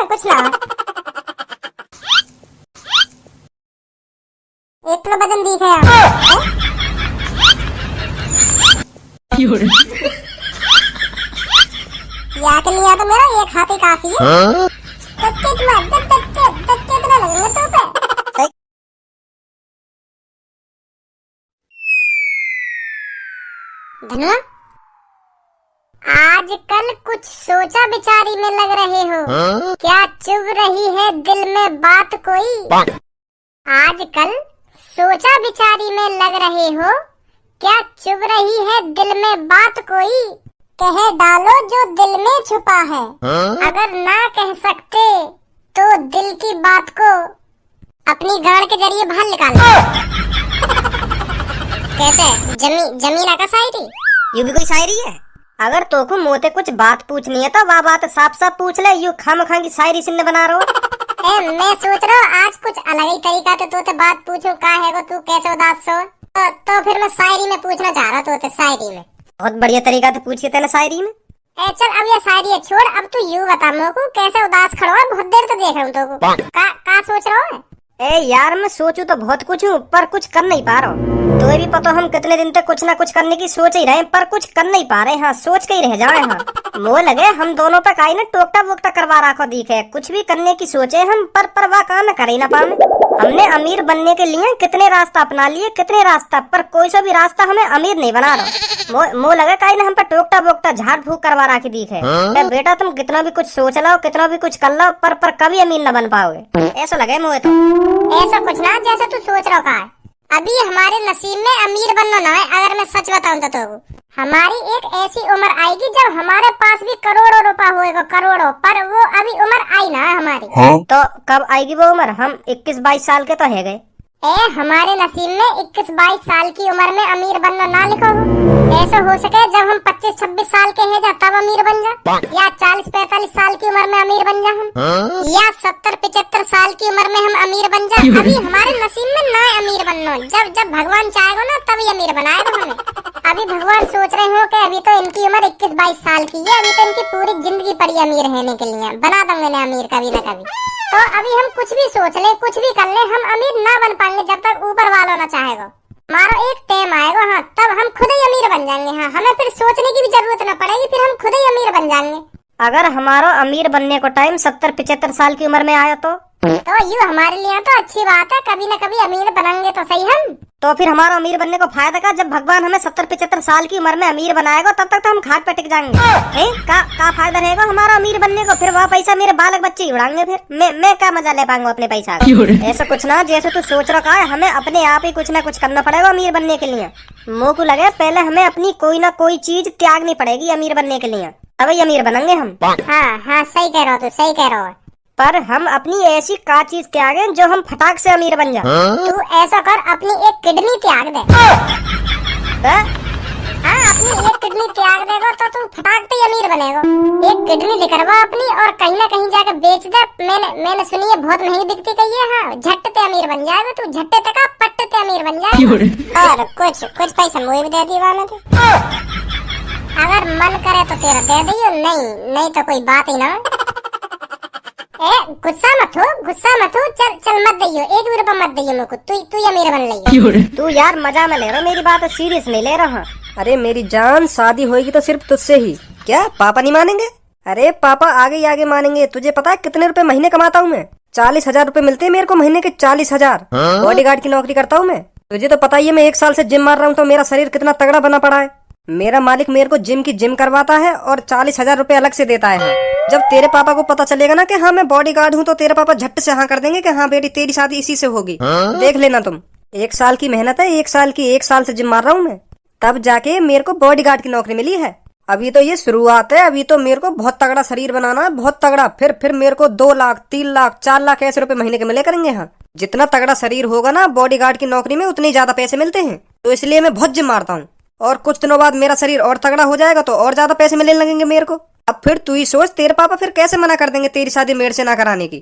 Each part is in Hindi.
कुछ ना। एक किलो वजन दिख है या के लिया तो मेरा एक हाथ ही काफी है। कितना लगेंगे तो पे धनुआ, आजकल कुछ सोचा बिचारी में लग रहे हो। क्या चुभ रही है दिल में बात कोई? आजकल सोचा बिचारी में लग रहे हो। क्या चुभ रही है दिल में बात कोई? कह डालो जो दिल में छुपा है। अगर ना कह सकते तो दिल की बात को अपनी गाड़ के जरिए बाहर निकालो। कैसे जमीन का शायरी? यू भी कोई शायरी है? अगर तोको मोते कुछ बात पूछनी है तो वह बात साफ साफ पूछ ले। यू खामखा की शायरी सिन्ने बना रहा हो। मैं सोच रहा हूँ आज कुछ अलग ही तरीका तो बात पूछूं। का है वो तू कैसे उदास हो? तो फिर मैं शायरी में पूछना चाह रहा तो शायरी में। बहुत बढ़िया तरीका तो पूछिए तेने शायरी में। चल अब ये शायरी है छोड़। अब तू यू बता मेरे कैसे उदास खड़ा है? बहुत देर तो देख रहा हूँ तो का सोच रहा है? ए यार मैं सोचू तो बहुत कुछ हूँ पर कुछ कर नहीं पा रहा हूँ। तो भी पता हम कितने दिन तक कुछ ना कुछ करने की सोच ही रहे पर कुछ कर नहीं पा रहे। हाँ सोच के ही रह जाए। हाँ मोह लगे हम दोनों पे काई ना टोकटा वोकटा करवा रखो दिखे। कुछ भी करने की सोचे हम पर वाह काम कर ही ना पाए। हमने अमीर बनने के लिए कितने रास्ता अपना लिए, कितने रास्ता, पर कोई सा भी रास्ता हमें अमीर नहीं बना रहा। मोह लगा काई ना हम पे टोकटा वोकटा झाड़ फूक करवा रखी दिखे। बेटा तुम कितना भी कुछ सोच लो, कितना भी कुछ कर लो, पर कभी अमीर न बन पाओगे। ऐसा लगे मुझे तो। ऐसा कुछ ना जैसे तू सोच रहा है। अभी हमारे नसीब में अमीर बनना ना है। अगर मैं सच बताऊं तो हमारी एक ऐसी उम्र आएगी जब हमारे पास भी करोड़ों रुपया होएगा, करोड़ों। पर वो अभी उम्र आई ना है हमारी। तो कब आएगी वो उम्र? हम 21-22 साल के तो है गए। हमारे नसीब में 21-22 साल की उम्र में अमीर बनना ना लिखो हो। ऐसा हो सके जब हम 25-26 साल के हैं तब अमीर बन जा, या 40-45 साल की उम्र में अमीर बन जा हम, या 70-75 साल की उम्र में हम अमीर बन जा। अभी हमारे नसीब में ना अमीर बनना। जब भगवान चाहेगा ना तभी अमीर बनाएगा हमें। अभी भगवान सोच रहे हो कि अभी तो इनकी उम्र 21-22 साल की है। अभी तो इनकी पूरी जिंदगी पड़ी अमीर रहने के लिए। बना दूंगा ना अमीर कभी न कभी। तो अभी हम कुछ भी सोच ले, कुछ भी कर ले, हम अमीर ना बन पाएंगे जब तक ऊपर वालों ना चाहेगा। हमारा एक टाइम आएगा हाँ तब हम खुद ही अमीर बन जाएंगे। हाँ हमें फिर सोचने की भी जरूरत न पड़ेगी। फिर हम खुद ही अमीर बन जाएंगे। अगर हमारा अमीर बनने को टाइम 70-75 साल की उम्र में आया तो ये हमारे लिए तो अच्छी बात है। कभी न कभी अमीर बनेंगे तो सही हम। तो फिर हमारा अमीर बनने को फायदा का? जब भगवान हमें 70-75 साल की उम्र में अमीर बनाएगा तब तक तो हम खाट पे टिक जाएंगे। का फायदा रहेगा हमारा अमीर बनने को? फिर वह पैसा मेरे बालक बच्चे ही उड़ाएंगे। फिर मैं क्या मजा ले पाऊंगा अपने पैसा का? ऐसा कुछ ना जैसे तू सोच रखा है। हमें अपने आप ही कुछ ना कुछ करना पड़ेगा अमीर बनने के लिए। मुँह को लगे पहले हमें अपनी कोई ना कोई चीज त्यागनी पड़ेगी अमीर बनने के लिए, तभी अमीर बनेंगे हम। हाँ सही कह रहा हो, तू सही कह रहा हो। पर हम अपनी ऐसी का चीज त्यागें जो हम फटाक से अमीर बन जाए। तू ऐसा कर, अपनी एक किडनी त्याग दे। हाँ अपनी एक किडनी त्याग देगा तो तू फटाक से अमीर बनेगा। एक किडनी निकलवा अपनी और कहीं ना कहीं जाकर बेच दे। मैंने सुनी है बहुत महंगी बिकती कही है। हाँ झट्टे ते अमीर बन जाएगा तू। झट्टे तक पट्टे ते अमीर बन जाएगा। और कुछ पैसा मुझे भी दे दीवाना थे। अगर मन करे तो तेरा दे दियो, नहीं तो कोई बात ही ना। गुस्सा मत हो। चल मत दियो, 1 भी रुपया मत दियो मेरे को। तू अमीर बन ले। तू यार मजा में ले रहा, मेरी बात सीरियस नहीं ले रहा। अरे मेरी जान शादी होगी तो सिर्फ तुझसे ही। क्या पापा नहीं मानेंगे? अरे पापा आगे मानेंगे। तुझे पता है कितने रुपए महीने कमाता हूँ मैं? 40,000 रुपए मिलते हैं मेरे को महीने के। 40,000। बॉडीगार्ड की नौकरी करता हूँ मैं। तुझे तो पता ही है मैं 1 साल से जिम मार रहा हूँ तो मेरा शरीर कितना तगड़ा बना पड़ा है। मेरा मालिक मेरे को जिम करवाता है और 40,000 रुपए अलग से देता है। जब तेरे पापा को पता चलेगा ना कि हाँ मैं बॉडीगार्ड हूँ तो तेरे पापा झट से हाँ कर देंगे कि हाँ बेटी तेरी शादी इसी से होगी। देख लेना तुम। 1 साल की मेहनत है, 1 साल से जिम मार रहा हूँ मैं, तब जाके मेरे को बॉडीगार्ड की नौकरी मिली है। अभी तो ये शुरुआत है। अभी तो मेरे को बहुत तगड़ा शरीर बनाना है, बहुत तगड़ा। फिर मेरे को 2 लाख 3 लाख 4 लाख ऐसे रुपए महीने के मिले करेंगे। हाँ जितना तगड़ा शरीर होगा ना बॉडीगार्ड की नौकरी में उतने ज्यादा पैसे मिलते हैं। तो इसलिए मैं बहुत जिम मारता हूँ। और कुछ दिनों बाद मेरा शरीर और तगड़ा हो जाएगा तो और ज्यादा पैसे मिलने लगेंगे मेरे को। अब फिर तू ही सोच तेरे पापा फिर कैसे मना कर देंगे तेरी शादी मेरे से ना कराने की।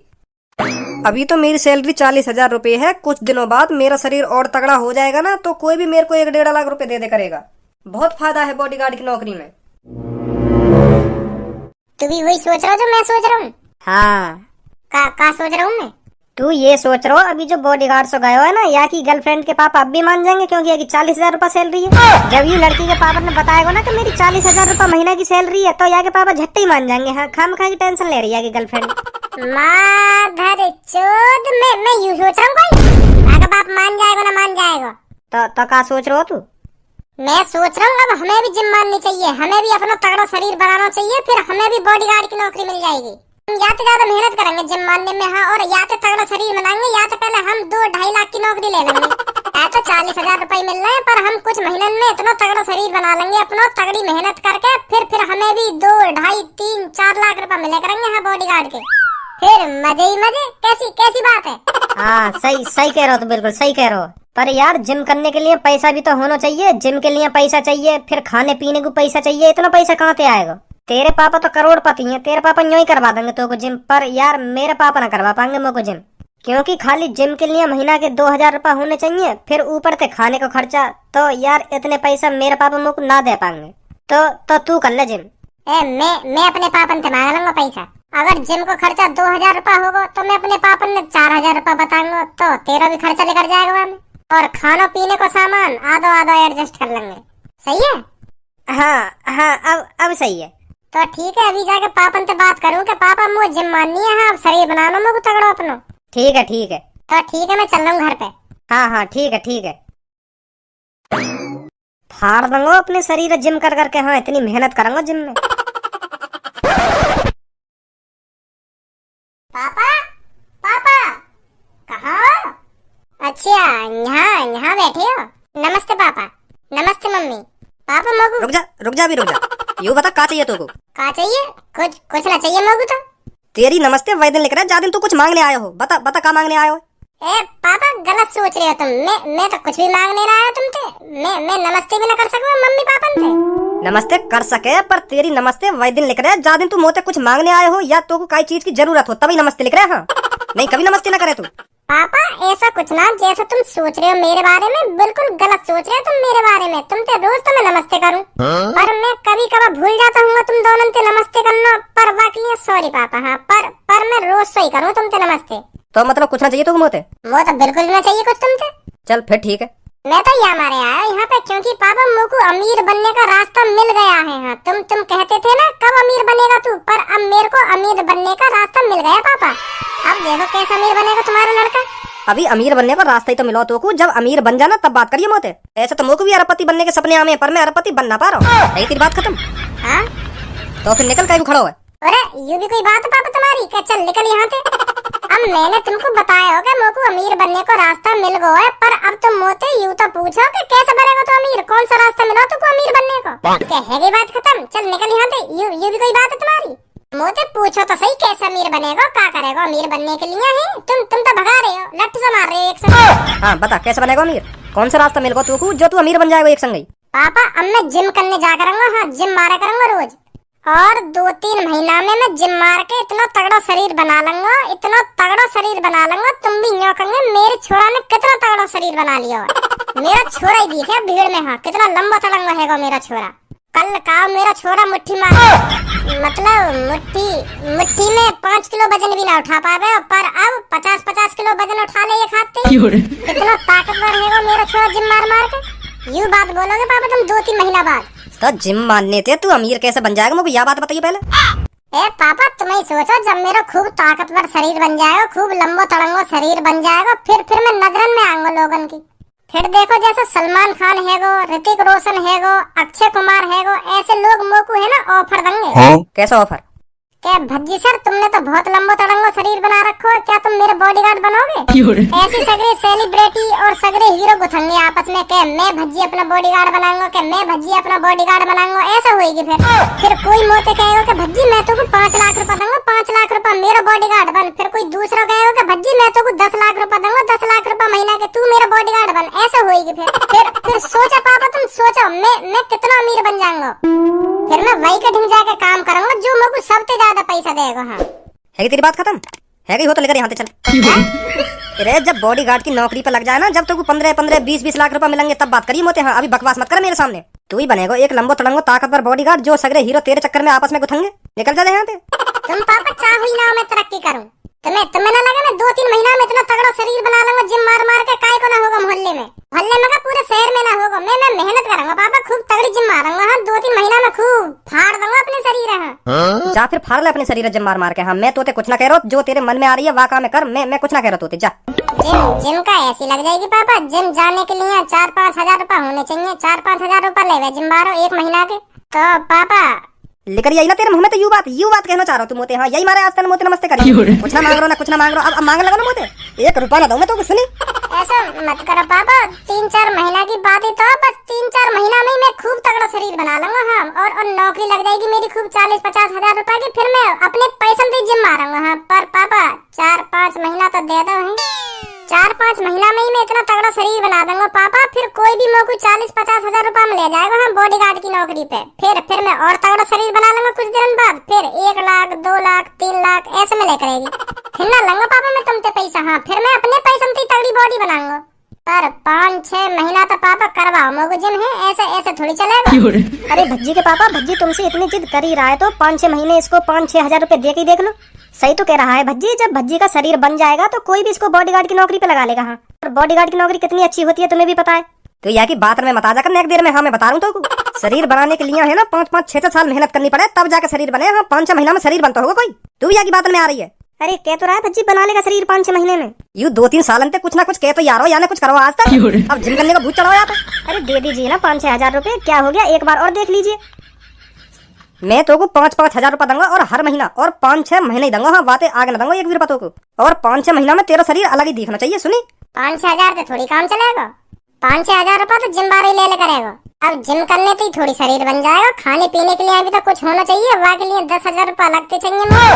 अभी तो मेरी सैलरी 40,000 रुपए है। कुछ दिनों बाद मेरा शरीर और तगड़ा हो जाएगा ना तो कोई भी मेरे को 1-1.5 लाख रुपए दे करेगा। बहुत फायदा है बॉडीगार्ड की नौकरी में। तू भी वही सोच रहा जो मैं सोच रहा हूँ? हाँ का सोच रहा हूँ मैं? तू ये सोच रहा हो अभी जो बॉडीगार्ड से गए हो है ना, या की गर्लफ्रेंड के पापा अब भी मान जाएंगे क्योंकि ये 40,000 रूपया सैलरी है। जब ये लड़की के पापा ने बताएगा ना कि मेरी 40,000 रूपया महीना की सैलरी है, तो यहाँ के पापा झट्टे ही मान जाएंगे। हाँ, खामखा की टेंशन ले रही है गर्लफ्रेंड। माधर चोद, मैं यूं सोच रहा हूँ कोई अगर बाप मान जाएगा ना मान जाएगा। तो का सोच रहे हो तू? मैं सोच रहा हूँ अब हमें भी जिम माननी चाहिए, हमें भी अपना तगड़ा शरीर बनाना चाहिए, फिर हमें भी बॉडीगार्ड की नौकरी मिल जाएगी। हम या तो ज्यादा मेहनत करेंगे जिम मानने में, हाँ, और या तो तगड़ा शरीर बनाएंगे, या तो पहले हम 2-2.5 लाख की नौकरी ले लेंगे। तो 40,000 रुपए मिल रहे हैं, पर हम कुछ महीनों में इतना तगड़ा शरीर बना लेंगे अपना तगड़ी मेहनत करके, फिर हमें भी 2-2.5-3-4 लाख रुपए मिले करेंगे हाँ बॉडीगार्ड के। फिर मजे ही मजे। कैसी बात है? हाँ, सही कह रहे हो, तो बिल्कुल सही कह रहे हो। पर यार जिम करने के लिए पैसा भी तो होना चाहिए, जिम के लिए पैसा चाहिए, फिर खाने पीने को पैसा चाहिए। इतना पैसा कहाँ से आएगा? तेरे पापा तो करोड़पति हैं, तेरे पापा यूं ही करवा देंगे तो को जिम, पर यार मेरे पापा ना करवा पाएंगे मेरे को जिम, क्योंकि खाली जिम के लिए महीना के 2,000 रूपये होने चाहिए, फिर ऊपर से खाने को खर्चा। तो यार इतने पैसा मेरे पापा मेरे को ना दे पाएंगे। तो तू कर ले जिम। मैं अपने पापन से मांग लूंगा पैसा। अगर जिम को खर्चा 2,000 रूपया होगा तो मैं अपने पापन ने 4,000 रूपया बताऊंगा, तो तेरा भी खर्चा लेकर जाएगा वहाँ, और खाना पीने को सामान आधा एडजस्ट कर लेंगे। सही है? हाँ, अब सही है। तो ठीक है, अभी जाके पापन से बात करूँ कि पापा मुझे जिम माननी है, हाँ, अब शरीर बनाना मुझे तगड़ा अपना। ठीक है। तो ठीक है, मैं चल रहा हूँ घर पे। हाँ, ठीक है। फाड़ दूंगा अपने शरीर जिम कर करके। हाँ, इतनी मेहनत करूंगा जिम में। पापा कहाँ हो? अच्छा, यहाँ बैठे हो। नमस्ते पापा। नमस्ते मम्मी। पापा मगू। रुक जा यूँ बता का चाहिए तुमको? का चाहिए? कुछ ना चाहिए मगू। तो तेरी नमस्ते वैदन लिख रहा है, जादिन तू कुछ मांगने आयो हो। बता का मांगने आयो हो? ए पापा, गलत सोच रहे हो तुम। मैं तो कुछ भी मांग नहीं रहा हूँ तुमसे। मैं नमस्ते भी ना कर सकूँ मम्मी पापन से। नमस्ते कर सके, पर तेरी नमस्ते वैदिन लिख रहा है, जादिन तू मोते कुछ मांगने आए हो या तो कोई चीज की जरूरत हो तभी नमस्ते लिख रहे हैं। हाँ, नहीं कभी नमस्ते ना करे तू। पापा ऐसा कुछ ना, जैसा तुम सोच रहे हो मेरे बारे में, बिल्कुल गलत सोच रहे हो तुम मेरे बारे में। तुम तो रोज तो मैं नमस्ते करूं, पर मैं कभी कभार भूल जाता हूँ तुम दोनों से नमस्ते करना। पर बाकी सॉरी पापा। हाँ, पर मैं रोज सही करूँ तुमसे नमस्ते। तो मतलब कुछ ना चाहिए तुम मोते? वो तो बिल्कुल ना चाहिए कुछ तुमसे। चल फिर ठीक है। मैं तो यहाँ मारे आया यहाँ पे, क्योंकि पापा मुझको अमीर बनने का रास्ता मिल गया है। हाँ, तुम कहते थे ना कब अमीर बनेगा तू, पर अब मेरे को अमीर बनने का रास्ता मिल गया पापा। अब देखो कैसा अमीर बनेगा तुम्हारा लड़का। अभी अमीर बनने का रास्ता ही तो मिला तो को, जब अमीर बन जाना तब बात करिए मोते। ऐसे तो मुझको भी अरबपति बनने के सपने आमे, पर मैं अरबपति बन ना पा रहा हूँ। यही तेरी बात खत्म? हाँ, तो फिर निकल कहीं खड़ा हुआ है। अरे ये भी कोई बात है पापा तुम्हारी? क्या चल निकल यहाँ से। अब मैंने तुमको बताया होगा मुझको अमीर बनने को रास्ता मिल गया है, पर अब तुम मोते यूं तो पूछो कि कैसे बनेगा तो अमीर, कौन सा रास्ता मिला तुमको अमीर बनने को? क्या है ये बात खत्म? चल निकल यहाँ से। ये भी कोई बात है तुम्हारी? मोते पूछो तो सही कैसे अमीर बनेगा, क्या करेगा अमीर बनने के लिए? है तुम तो भगा रहे हो, लठ से मार रहे हो एक संग। हाँ बता कैसे बनेगा अमीर? कौन सा रास्ता मिल गया तू जो तू अमीर बन जाएगा एक संग ही? पापा अब मैं जिम करने जा करूंगा। हाँ, जिम मारा करूंगा रोज, और 2-3 महीना में मैं जिम मार के इतना तगड़ा शरीर बना लूंगा, इतना तगड़ा शरीर बना लूंगा तुम भी यूं कहोगे मेरे छोरा ने कितना तगड़ा शरीर बना लिया है। मेरा छोरा ही दिखे भीड़ में। हाँ, कितना लंबा तड़ंगा है मेरा छोरा। कल का मेरा छोरा मुट्ठी मार, मतलब मुट्ठी में 5 किलो वजन भी ना उठा पावे, पर अब 50-50 किलो वजन उठा ले ये खाते। कितना ताकतवर है मेरा छोरा जिम मार मार के। यूं बात बोलोगे पापा तुम 2-3 महीना बाद? तो जिम मानने थे तू अमीर कैसे बन जाएगा मुझे यह बात बताइए पहले। ए पापा तुम ही सोचो, जब मेरा खूब ताकतवर शरीर बन जाएगा, खूब लंबो तड़ंगो शरीर बन जाएगा, फिर मैं नजरन में आऊंगा लोगन की। फिर देखो जैसे सलमान खान है गो, ऋतिक रोशन है गो, अक्षय कुमार है गो, ऐसे लोग मोको है ना ऑफर देंगे। हाँ? कैसा ऑफर? क्या भज्जी सर तुमने तो बहुत लंबो तड़ंगो शरीर बना रखो है, क्या तुम मेरे बॉडीगार्ड बनोगे? ऐसी सगरे सेलिब्रिटी और सगरे हीरो गुथंगे आपस में के मैं भज्जी अपना बॉडीगार्ड बनाऊंगा, के मैं भज्जी अपना बॉडीगार्ड बनाऊंगा, ऐसा होएगी। फिर कोई मोते कहेगा कि भज्जी मैं तो 5 लाख रुपए दूंगा, 5 लाख रुपए मेरा बॉडीगार्ड बन। फिर कोई दूसरा कहेगा कि भज्जी मैं तो 10 लाख रुपए दूंगा, 10 लाख रुपए महीना के तू मेरा बॉडीगार्ड बन, ऐसा होएगी। फिर सोचा पापा तुम सोचो मैं कितना अमीर बन जाऊंगा। फिर मैं वही के ढंग जाके काम करूंगा जो मुझको सबसे ज्यादा पैसा देगा। हाँ, है तेरी बात खत्म? है गई हो तो लेकर यहाँ से चल। अरे जब बॉडीगार्ड की नौकरी पर लग जाए ना, जब तो 15-15, 20-20 लाख रुपए मिलेंगे तब बात करिए मोते। हाँ, अभी बकवास मत कर मेरे सामने। तू ही बनेगा एक लंबो तड़ंगो ताकतवर बॉडीगार्ड जो सगरे हीरो तेरे चक्कर में आपस में गुथंगे। निकल जा यहाँ से। तुम पापा चाहो ही ना मैं तरक्की करूं, तुम्हें ना लगा मैं 2-3 महीना में इतना तगड़ा शरीर बना लूंगा जिम मार मार के, काय को ना होगा मोहल्ले में का पूरे शहर में ना होगा। मैं मेहनत करूंगा पापा, खूब तगड़ी जिम मारूंगा। हाँ 2-3 महीना में खूब फाड़ दूंगा अपने शरीर। हाँ जा फिर फाड़ ले अपने शरीर जिम मार मार के। हाँ मैं तोते कुछ ना कह रहा हूँ, जो तेरे मन में आ रही है वाह काम कर, मैं कुछ ना कह रहा तोते। जा जिम का ऐसी लग जाएगी पापा, जिम जाने के लिए 4-5 हजार रूपए होने चाहिए। 4-5 हजार रूपए ले जिम मारो 1 महीना के। तो पापा लेकर यही ना तेरे मुंह में तो यू बात कहना चाह रहा हूँ तू मोते। हाँ यही मारे आज तक मोते नमस्ते करिए, कुछ ना मांग रहा ना कुछ ना मांग रहा। अब मांगने लगा ना मोते 1 रुपया ना दूं मैं तो कुछ सुनी। ऐसा मत करो पापा, 3-4 महीना की बात है तो बस 3-4 महीना में ही मैं खूब तगड़ा शरीर बना लूंगा। हाँ और नौकरी लग जाएगी मेरी खूब 40-50 हजार रूपए की, फिर मैं अपने पैसे से जिम मारूंगा। हाँ पर पापा 4-5 महीना तो दे दो। 4-5 महीना में ही मैं इतना तगड़ा शरीर बना दूंगा पापा, फिर कोई भी मेरे को 40-50 हजार रूपए में ले जाएगा। हम बॉडीगार्ड की नौकरी पे, फिर मैं और तगड़ा शरीर बना लूंगा कुछ दिन बाद, फिर 1 लाख 2 लाख 3 लाख ऐसे में लेकर आएगी। फिर ना लूंगा पापा मैं तुमसे पैसा। हाँ फिर मैं अपने पैसे से तगड़ी बॉडी बनाऊंगा। पर 5-6 महीना तो पापा करवाओ मेरे जिम है, ऐसे थोड़ी चलेगा। अरे भज्जी के पापा, भज्जी तुमसे इतनी जिद कर ही रहा है तो 5-6 महीने इसको 5-6 हजार रूपए दे के देख लो। सही तो कह रहा है भज्जी, जब भज्जी का शरीर बन जाएगा तो कोई भी इसको बॉडीगार्ड की नौकरी पे लगा लेगा। हाँ और बॉडीगार्ड की नौकरी कितनी अच्छी होती है तुम्हें भी पता है। तो यह की बात में मत आ जाकर एक देर में। हाँ मैं बता रहा हूँ तो शरीर बनाने के लिए है ना 5-5 6-6 साल मेहनत करनी पड़े तब जाकर शरीर बने। हाँ 5-6 महीना में शरीर बनता होगा कोई, तू यह की बात में आ रही है। अरे कह तो रहा है भज्जी बना लेगा शरीर 5-6 महीने में। यू 2-3 साल अंते कुछ ना कुछ कह तो यारो, या कुछ करो आज तक। अब जिम करने का भूत चढ़ाओ यहाँ पे। अरे दे दीजिए ना 5-6 हजार रूपए, क्या हो गया, एक बार और देख लीजिए। मैं तो को 5-5 हजार रूपया दूंगा और हर महीना, और 5-6 महीने ही दूंगा। हाँ बातें आगे न दूंगा 1 भी रुपया को। और 5-6 महीना में तेरा शरीर अलग ही दिखना चाहिए। सुनी 5-6 हजार से थोड़ी काम चलेगा। 5-6 हजार रूपया तो जिम बार ही ले करेगा। अब जिम करने तो ही थोड़ी शरीर बन जाएगा, खाने पीने के लिए अभी तो कुछ होना चाहिए। वहाँ के लिए 10 हजार रूपया लगते चाहिए मुझे।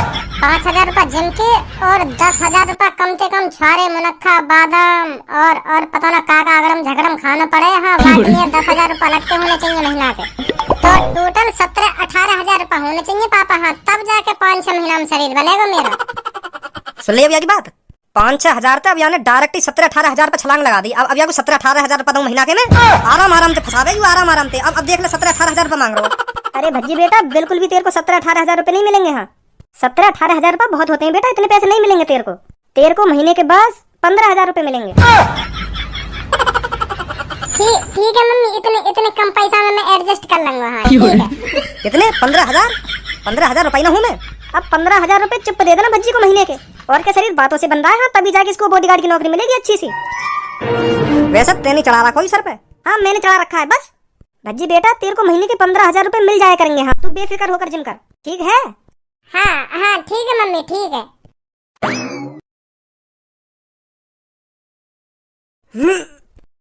5 हजार रूपया जिम के और 10 हजार रूपया कम से कम छारे मुनक्खा बादाम और पता ना काका अगड़म झगड़म खाना पड़े। हाँ वहाँ के लिए 10 हजार रूपया लगते होने चाहिए महीना के। तो टोटल 17-18 हजार रूपया होने चाहिए पापा। हाँ तब जाके 5-6 महीना में शरीर बनेगा मेरा। सुन लिया की बात। 5-6 हजार तक अब यानी डायरेक्ट ही 17-18 हजार पे छलांग लगा दी। अब यार 17-18 हजार रुपया दूं महीना के में, आराम से फंसा देगी आराम से। अब देख ले 17-18 हजार रुपया मांग रहा हूँ। अरे भज्जी बेटा बिल्कुल भी तेरे को 17-18 हजार रुपए नहीं मिलेंगे। हाँ 17-18 हजार रुपए बहुत होते हैं बेटा, इतने पैसे नहीं मिलेंगे तेरे को महीने के बाद 15 हजार रुपए मिलेंगे। ठीक है मम्मी, इतने कम पैसा में मैं एडजस्ट कर लूंगा। हाँ ठीक है। कितने 15 हजार रुपये ना हूँ मैं। अब 15 हजार रुपए चुप दे देना भज्जी को महीने के, और क्या शरीर बातों से बन रहा है। हाँ तभी जाके इसको बॉडीगार्ड की नौकरी मिलेगी अच्छी सी। वैसे तेने चढ़ा रखा कोई सर पे। हाँ मैंने चढ़ा रखा है बस। भज्जी बेटा तेरे को महीने के 15 हजार रुपए मिल जाया करेंगे। हाँ तू बेफिक्र होकर जिम कर, ठीक है। हाँ ठीक है मम्मी, ठीक है।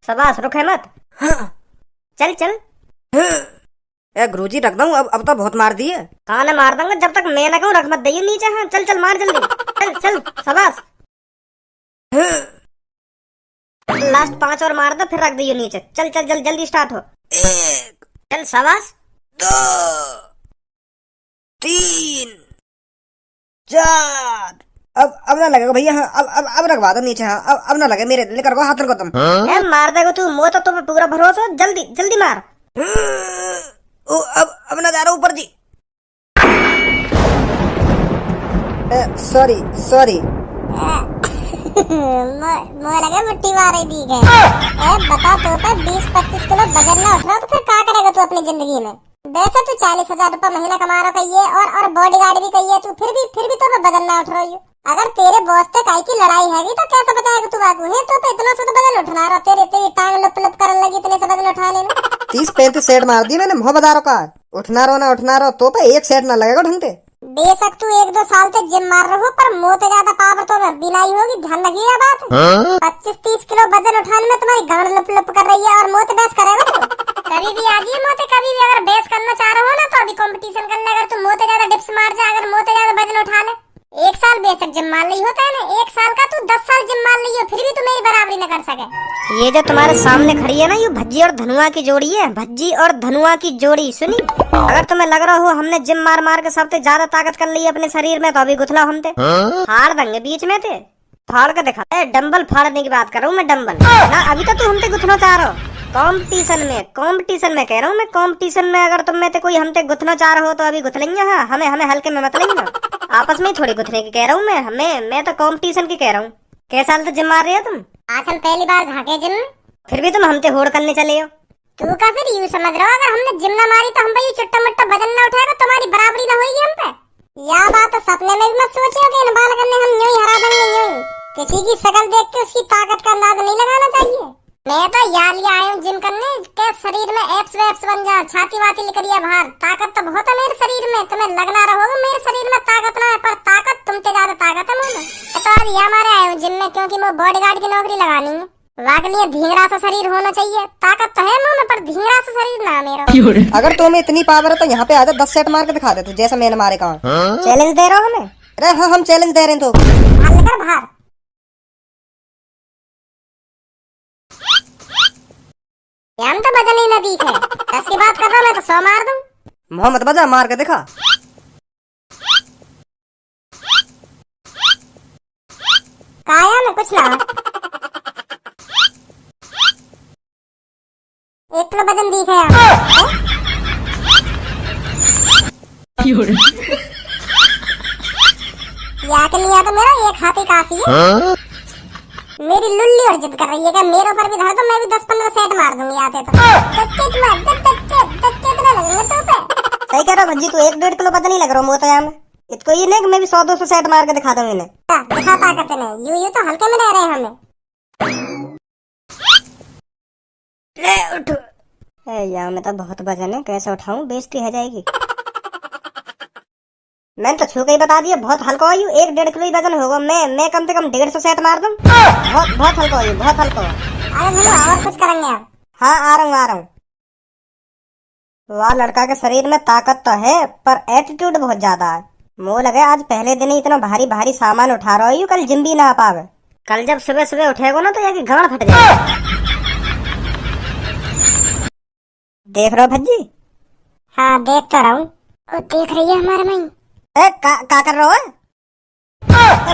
शाबाश रुक है मत। चल ए गुरुजी रख दूं, अब तो बहुत मार दी है। हाँ ना मार दूंगा, जब तक मैं ना कहूँ रख मत दइयो नीचे। हाँ चल मार जल्दी, चल शाबाश। लास्ट 5 और मार दो फिर रख दइयो नीचे। चल जल्दी स्टार्ट हो। 1 चल शाबाश। 2 3 4 अब ना लगेगा भैया। हाँ अब रखवा दो नीचे। हाँ अब ना लगे मेरे, लेकर को हाथ रखो तुम। मार देगा तू, मो तो तुम्हें पूरा भरोसा। जल्दी मार। अब ना जा रहा ऊपर जी। सॉरी मुझे लगा मिट्टी मार रही थी। बता तो पे 20-25 किलो वजन ना उठाओ तो फिर क्या करेगा तू अपनी जिंदगी में। वैसे तू 40 हजार रुपया महीना कमा रहा है और बॉडीगार्ड भी कही है तू, फिर भी तो वजन ना उठ रही है। अगर तेरे बॉस से काई की लड़ाई हैगी तो कैसे बताएगा तू बाबू है। तो पे इतना सा तो वजन उठना रहा, तेरी टांग लप करने लगी इतने से वजन उठाने में। 30-35 सेट मार दी मैंने मुँह बता रहा। उठना रहो तो पे 1 सेट ना लगेगा ढंग से। बेशक तू 1-2 साल से जिम मार रहा हो, पर मुँह से ज्यादा पावर तो मैं बिलाई होगी, ध्यान रखिएगा बात। 25-30 किलो वजन उठाने में तुम्हारी गांड लप कर रही है और मुँह से बहस करेगा तू। कभी भी आ जाइए मुँह से, कभी भी अगर बहस करना चाह रहा हो ना तो अभी कंपटीशन करने। अगर तू मुँह से ज्यादा डिप्स मार जा, अगर मुँह से ज्यादा वजन उठा ले। 1 साल बेशक जिम मार ली होता है ना, 1 साल का तू 10 साल जिम मार ली हो, फिर भी तू मेरी बराबरी न कर सके। ये जो तुम्हारे सामने खड़ी है ना, ये भज्जी और धनुआ की जोड़ी है। भज्जी और धनुआ की जोड़ी सुनी। अगर तुम्हें लग रहा हो हमने जिम मार के सबसे ज्यादा ताकत कर ली है अपने शरीर में, तो अभी गुथला हमते फाड़ देंगे बीच में थे। फाड़ के दिखा। डंबल फाड़ने की बात कर रहा हूँ मैं, डंबल ना। अभी तो तू हमसे गुथना चाह रहा हो कंपटीशन में कह रहा हूँ मैं। कंपटीशन में अगर तुम में से कोई हमसे गुथना चाह रहा हो तो अभी गुथ लेंगे। हाँ हमें हल्के में मत लेंगे। आपस में ही थोड़ी गुथने की कह रहा हूँ मैं तो कंपटीशन की कह रहा हूँ। कै साल से जिम मार रहे हो तुम? आज हम पहली बार झाके जिम में। फिर भी तुम हमसे होड़ करने चले हो। तू का फिर यूं समझ रहा हो अगर हमने जिम ना मारी तो हम भाई चुट्टा मुट्टा वजन ना उठाएगा तुम्हारी बराबरी ना होगी हम पे। या बात तो सपने में भी मत सोचियो कि इन बालकन ने हम यूं ही हरा देंगे यूं। किसी की शक्ल देख के उसकी ताकत का अंदाजा नहीं लगाना चाहिए। मैं तो यार लिया आया हूँ जिम करने के शरीर में एप्स वेप्स बन जा, छाती वाती निकलिए बाहर। ताकत तो बहुत है मेरे शरीर में, तुम्हें लगना रहोगे मेरे शरीर में ताकत ना है, पर ताकत तुमसे ज्यादा ताकत है मुझे। तो आज यहाँ हमारे आए हूँ जिम में क्योंकि मैं बॉडीगार्ड की नौकरी लगानी है। वाक लिए धींगरा सा शरीर होना चाहिए। ताकत तो है मुंह में पर धींगरा सा शरीर ना मेरा। अगर तुम्हें इतनी पावर है तो यहाँ पे आजा 10 सेट मार के दिखा दे तू, जैसा मैंने मारे कहा। चैलेंज दे रहा हो हमें? अरे हाँ हम चैलेंज दे रहे हैं तो। भाग लेकर बाहर। हम तो वजन ही न दिखे। 10 की बात कर रहा मैं तो 100 मार दूं। मोहम्मद बजा मार के दिखा। काया में कुछ ना 1 किलो वजन दिखे या के लिया तो मेरा एक हाथ ही काफी है। मेरी लुल्ली और जिद कर रही है कि मेरे ऊपर भी धर दो, मैं भी 10-15 सेट मार दूंगी आते तो। लगेंगे तो पे। सही कह रहा भज्जी, तू 1-1.5 किलो पता नहीं लग रहा मोटा यार में। इसको ये नहीं कि मैं भी 100-200 सेट मार के दिखा दूंगी इन्हें। दिखा ताकत नहीं, यूं तो हल्के में रह रहे हैं हमें। उठ यार मैं तो बहुत वजन है, कैसे उठाऊं, बेइज्जती हो जाएगी। मैंने तो छू के ही बता दिया बहुत हल्का हो। 1-1.5 किलो ही वजन होगा। मैं कम से कम 150 सेट मार दूं। बहुत हल्का हो, बहुत हल्का हो। अरे भैया और कुछ करेंगे अब। हाँ आ रहा हूँ। वाह लड़का के शरीर में ताकत तो है पर एटीट्यूड बहुत ज्यादा है। मुँह लगे आज पहले दिन ही इतना भारी भारी सामान उठा रहा हूँ, कल जिम भी ना आ पावे। कल जब सुबह सुबह उठेगा ना तो यार गांड फट जाएगा। देख रहे हो भज्जी? हाँ देख तो रहा हूँ। देख रही है हमारे मई। का कर रहे हो?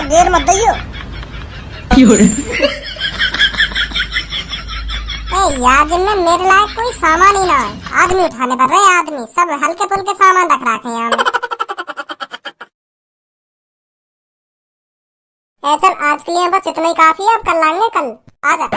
गेर मत दियो। यार जिनमें मेरे लायक कोई सामान ही ना है। आदमी उठाने पर रहे आदमी, सब हल्के फुल्के सामान रख रखे हैं यहाँ में। चल आज के लिए बस इतना ही काफी है, अब कल लाएंगे। कल आजा।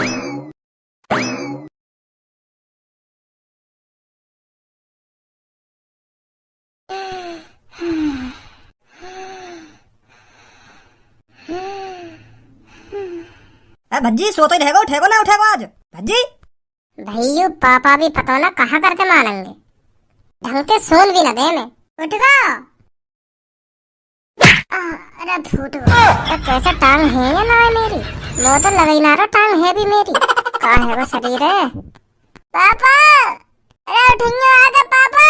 भज्जी सोते ही रहेगा, उठेगा ना उठेगा आज भज्जी? भैया पापा भी पता ना कहाँ करके मानेंगे, ढंग से सोन भी न दे में। उठ गया। अरे फूट गया। कैसा टांग है या ना है मेरी? वो तो लगा ही ना रहा टांग है भी मेरी। कहाँ है वो शरीर है? पापा अरे उठिए आगे पापा।